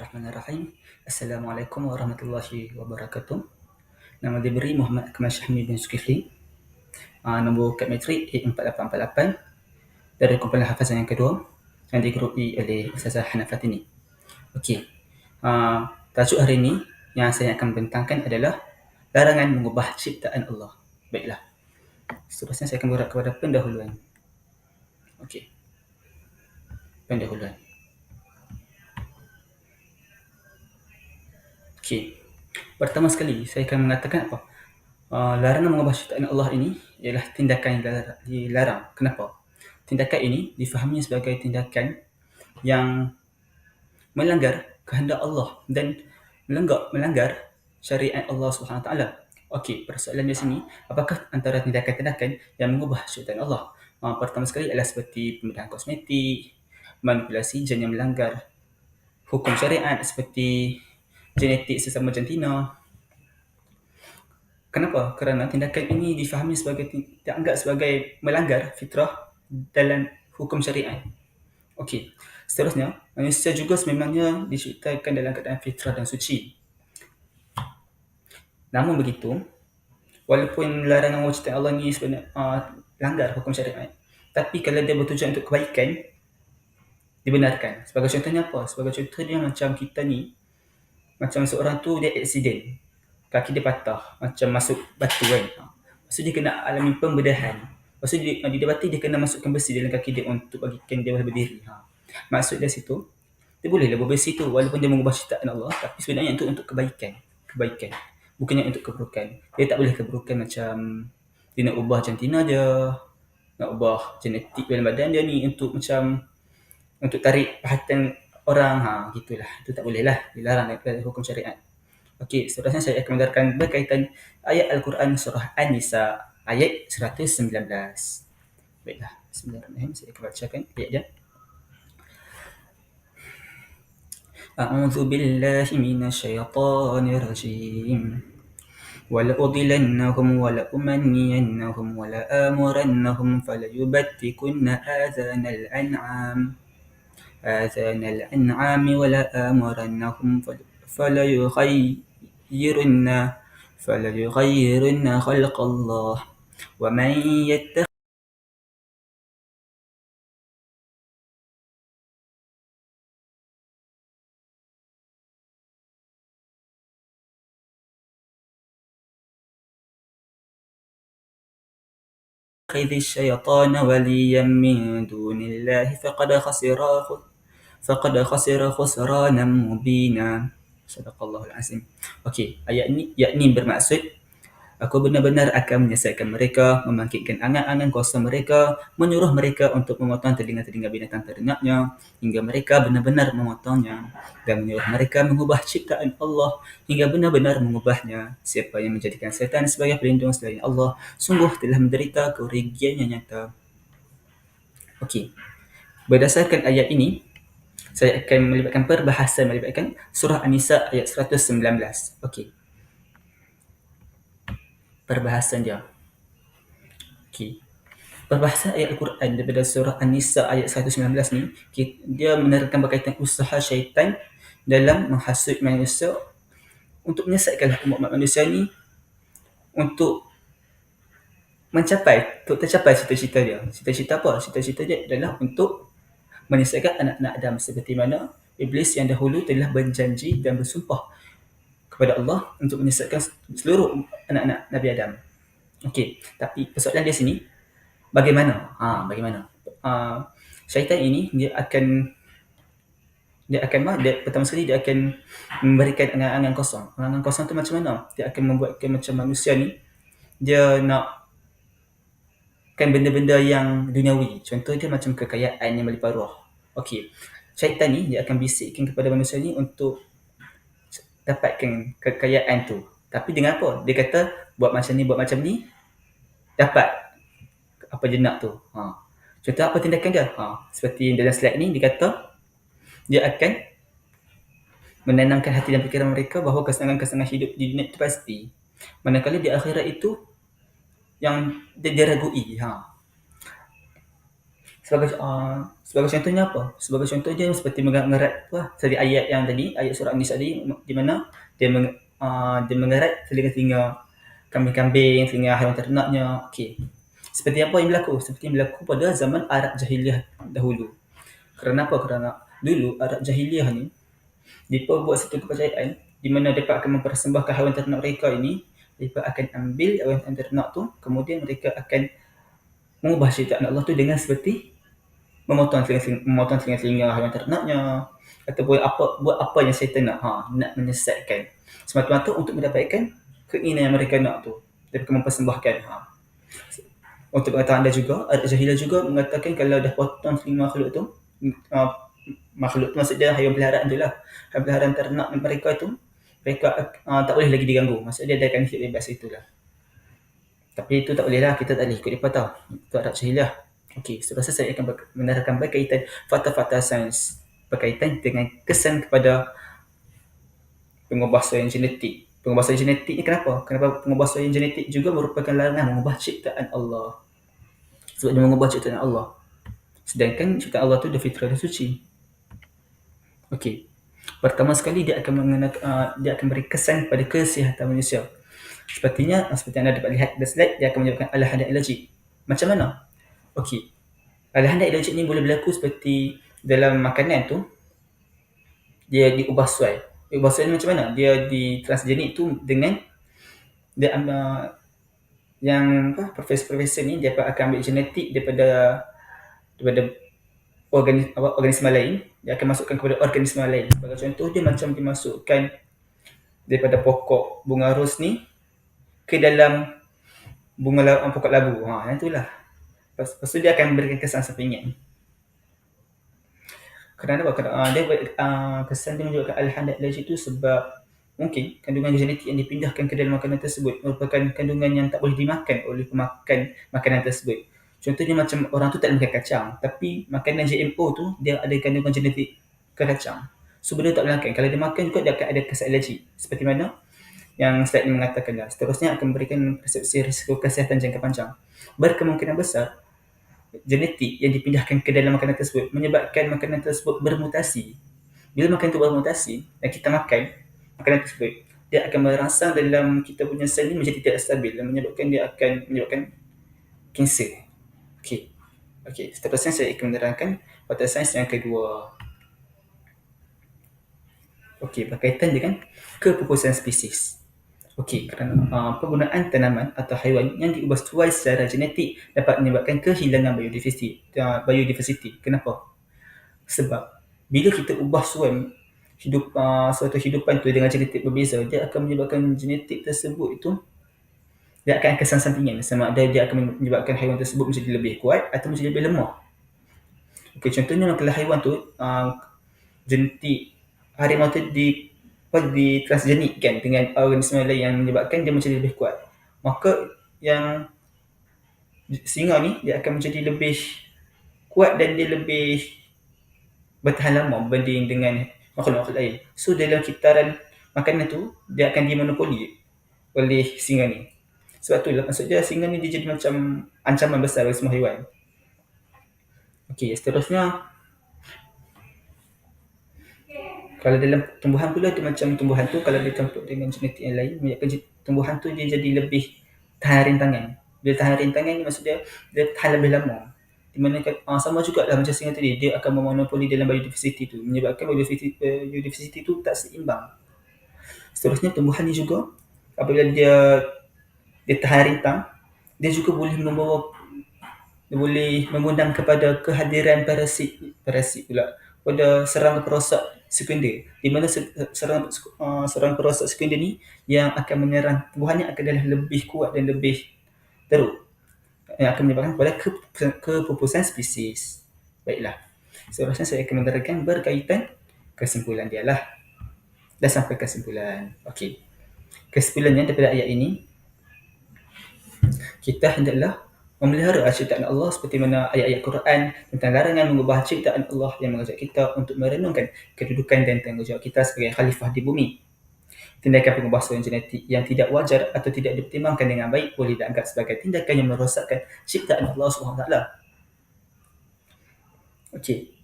Bismillahirrahmanirrahim. Assalamualaikum warahmatullahi wabarakatuh. Nama diberi Muhammad Akmal Syahmi bin Zulkifli. Nombor kad matrik A4848 dari kumpulan hafazan yang kedua yang digerui oleh Ustazah Hana Fatini. Okey. Tajuk hari ini yang saya akan bentangkan adalah larangan mengubah ciptaan Allah. Baiklah. Seterusnya saya akan bergerak kepada pendahuluan. Okey. Pendahuluan. Okey. Pertama sekali, saya akan mengatakan apa? Larangan mengubah ciptaan Allah ini ialah tindakan yang dilarang. Kenapa? Tindakan ini difahami sebagai tindakan yang melanggar kehendak Allah dan melanggar syariat Allah SWT. Okey, persoalan di sini, apakah antara tindakan-tindakan yang mengubah ciptaan Allah? Pertama sekali adalah seperti pembedahan kosmetik, manipulasi jen yang melanggar hukum syariat seperti genetik sesama jantina. Kenapa? Kerana tindakan ini difahami dianggap sebagai melanggar fitrah dalam hukum syariat. Okey. Seterusnya, manusia juga sememangnya diciptakan dalam keadaan fitrah dan suci. Namun begitu, walaupun larangan ciptaan Allah ni sebenarnya langgar hukum syariat, tapi kalau dia bertujuan untuk kebaikan, dibenarkan. Sebagai contohnya apa? Sebagai contohnya macam kita ni, macam seorang tu dia aksiden, kaki dia patah, macam masuk batu kan. Lepas tu dia kena alami pembedahan. Lepas tu dia didapati dia kena masukkan besi dalam kaki dia untuk bagikan dia boleh berdiri. Maksud dia situ, dia bolehlah berbesi tu walaupun dia mengubah ciptaan Allah, tapi sebenarnya untuk kebaikan. Bukannya untuk keburukan. Dia tak boleh keburukan macam dia nak ubah jantina dia, nak ubah genetik dalam badan dia ni untuk tarik perhatian orang, gitulah. Itu tak boleh lah, dilarang daripada hukum syariat. Okey, seterusnya saya akan menganggarkan berkaitan ayat Al-Quran surah An-Nisa ayat 119. Baiklah, bismillahirrahmanirrahim. Saya akan bacakan ayat dia. A'udzu billahi minasyaitonir rajim. وَلَأُضِلَّنَّهُمْ وَلَأُمَنِّيَنَّهُمْ وَلَآمُرَنَّهُمْ فَلَيُبَتِّكُنَّ آذَانَ الْأَنْعَامِ وَلَآمُرَنَّهُمْ فَلَيُغَيِّرُنَّ خَلْقَ اللَّهِ وَمَنْ يَتَّخِذِ الشَّيْطَانَ وَلِيًّا مِنْ دُونِ اللَّهِ فَقَدْ خَسِرَ خُسْرَانًا مُبِينًا. Sadaqallahul Azim. Okey, ayat ni yakni bermaksud aku benar-benar akan menyesatkan mereka, membangkitkan angan-angan kuasa mereka, menyuruh mereka untuk memotong telinga-telinga binatang ternaknya hingga mereka benar-benar memotongnya, dan menyuruh mereka mengubah ciptaan Allah hingga benar-benar mengubahnya. Siapa yang menjadikan syaitan sebagai pelindung selain Allah, sungguh telah menderita kerugian yang nyata. Okey, berdasarkan ayat ini, saya akan melibatkan surah An-Nisa ayat 119. Okey. Perbahasan dia. Okey. Perbahasan ayat Al-Quran daripada surah An-Nisa ayat 119 ni, dia menerangkan berkaitan usaha syaitan dalam menghasut manusia untuk menyesatkan umat manusia ni untuk tercapai cita-cita dia. Cita-cita apa? Cita-cita dia adalah untuk menyesatkan anak-anak Adam, seperti mana Iblis yang dahulu telah berjanji dan bersumpah kepada Allah untuk menyesatkan seluruh anak-anak Nabi Adam. Okey, tapi persoalan dia sini, bagaimana? Syaitan ini dia akan pertama sekali dia akan memberikan angan-angan kosong. Angan-angan kosong tu macam mana? Dia akan membuatkan macam manusia ni dia nak kan benda-benda yang duniawi. Contoh dia macam kekayaan yang melimpah ruah. Okey. Syaitan ni dia akan bisikkan kepada manusia ni untuk dapatkan kekayaan tu. Tapi dengan apa? Dia kata buat macam ni dapat apa je nak tu. Contoh apa tindakan dia? Seperti dalam slide ni dia kata dia akan menenangkan hati dan fikiran mereka bahawa kesenangan-kesenangan hidup di dunia itu pasti. Manakala di akhirat itu yang dia ragui. Sebagai contohnya apa? Sebagai contohnya seperti mengerat tu lah, tadi ayat yang tadi, ayat surah An-Nisa tadi, di mana dia mengerat telinga-telinga kambing-kambing, telinga haiwan ternaknya. Okey. Seperti apa yang berlaku? Seperti yang berlaku pada zaman Arab Jahiliyah dahulu. Kerana apa? Kerana dulu Arab Jahiliyah ni, mereka buat satu kepercayaan di mana mereka akan mempersembahkan haiwan ternak mereka ini, mereka akan ambil haiwan ternak tu, kemudian mereka akan mengubah ciptaan Allah tu dengan seperti memotong telinga-telinga haiwan ternaknya, ataupun buat apa yang syaitan nak menyesatkan, semata-mata untuk mendapatkan keinginan yang mereka nak tu. Mereka mempersembahkan. Untuk pengetahuan anda juga, Arab Jahiliyah juga mengatakan kalau dah potong telinga makhluk tu, makhluk tu maksudnya haiwan peliharaan tu lah, haiwan peliharaan ternak mereka tu, mereka tak boleh lagi diganggu. Maksudnya dia akan hidup bebas itulah. Tapi itu tak boleh lah, kita tak boleh ikut mereka tau. Itu Arab Jahiliyah. Okey, seterusnya saya akan menerangkan berkaitan fakta-fakta sains berkaitan dengan kesan kepada pengubahsuaian genetik. Pengubahsuaian genetik ni kenapa? Kenapa pengubahsuaian genetik juga merupakan larangan mengubah ciptaan Allah? Sebab dia mengubah ciptaan Allah. Sedangkan ciptaan Allah tu dah fitrah dan suci. Okey. Pertama sekali dia akan beri kesan pada kesihatan manusia. Seperti anda dapat lihat di slide, dia akan menyebabkan alahan alergik. Macam mana? Okey. Alahan alergik ni boleh berlaku seperti dalam makanan tu, dia diubah suai. Diubah suai ni macam mana? Dia di transgenik tu dengan dia ambil yang profesor-profesor ni, dia akan ambil genetik daripada organisma lain, dia akan masukkan kepada organisma lain. Sebagai contoh dia macam dimasukkan daripada pokok bunga ros ni ke dalam pokok labu. Yang itulah. Lepas tu dia akan memberikan kesan sampingan. Kerana apa? Dia kesan dia menyebabkan alahan alergik itu sebab mungkin kandungan genetik yang dipindahkan ke dalam makanan tersebut merupakan kandungan yang tak boleh dimakan oleh pemakan makanan tersebut. Contohnya macam orang tu tak makan kacang, tapi makanan GMO tu dia ada kandungan genetik ke kacang. So benda tak boleh makan. Kalau dia makan juga dia akan ada kesan alergi. Seperti mana yang slide ini mengatakan. Seterusnya akan memberikan persepsi risiko kesihatan jangka panjang. Berkemungkinan besar genetik yang dipindahkan ke dalam makanan tersebut menyebabkan makanan tersebut bermutasi. Bila makanan itu bermutasi dan kita makan makanan tersebut, dia akan merangsang dalam kita punya sel ni menjadi tidak stabil dan menyebabkan kanser. Okey, seterusnya saya akan menerangkan fakta sains yang kedua. Okey, berkaitan dengan kepupusan spesies. Okey, kerana penggunaan tanaman atau haiwan yang diubah suai secara genetik dapat menyebabkan kehilangan biodiversity. Kenapa? Sebab bila kita ubah suai suatu hidupan tu dengan genetik berbeza, dia akan menyebabkan genetik tersebut itu dia akan kesan sampingan, sama ada dia akan menyebabkan haiwan tersebut menjadi lebih kuat atau menjadi lebih lemah. Okey, contohnya kalau haiwan tu genetik harimau tu ditransgenikkan dengan organisma lain yang menyebabkan dia menjadi lebih kuat, maka yang singa ni dia akan menjadi lebih kuat dan dia lebih bertahan lama berbanding dengan makhluk-makhluk lain. So dalam kitaran makanan tu dia akan dimonopoli oleh singa ni. Sebab tu lah maksudnya singa ni dia jadi macam ancaman besar bagi semua haiwan. Okey, seterusnya kalau dalam tumbuhan pula dia macam tumbuhan tu kalau dicampur dengan genetik yang lain, menyebabkan tumbuhan tu dia jadi lebih tahan rintangan. Bila tahan rintangan ni maksudnya dia tahan lebih lama. Di mana sama jugalah macam singa tadi, dia akan memonopoli dalam biodiversity tu, menyebabkan biodiversity tu tak seimbang. Seterusnya tumbuhan ni juga apabila dia tahan rintang, dia juga boleh mengundang kepada kehadiran parasit pula pada serangga perosak sekunder, di mana serangga perosak sekunder ni yang akan menyerang tumbuhannya adalah lebih kuat dan lebih teruk, yang akan menyebabkan kepada kepupusan spesies. Baiklah, seterusnya saya akan menerangkan berkaitan kesimpulan dia lah. Dah sampai kesimpulan. Okey, kesimpulannya daripada ayat ini, kita hendaklah memelihara ciptaan Allah seperti mana ayat-ayat Quran tentang larangan mengubah ciptaan Allah yang mengajak kita untuk merenungkan kedudukan dan tanggungjawab kita sebagai khalifah di bumi. Tindakan pengubahsuaian genetik yang tidak wajar atau tidak dipertimbangkan dengan baik boleh dianggap sebagai tindakan yang merosakkan ciptaan Allah SWT. Okey.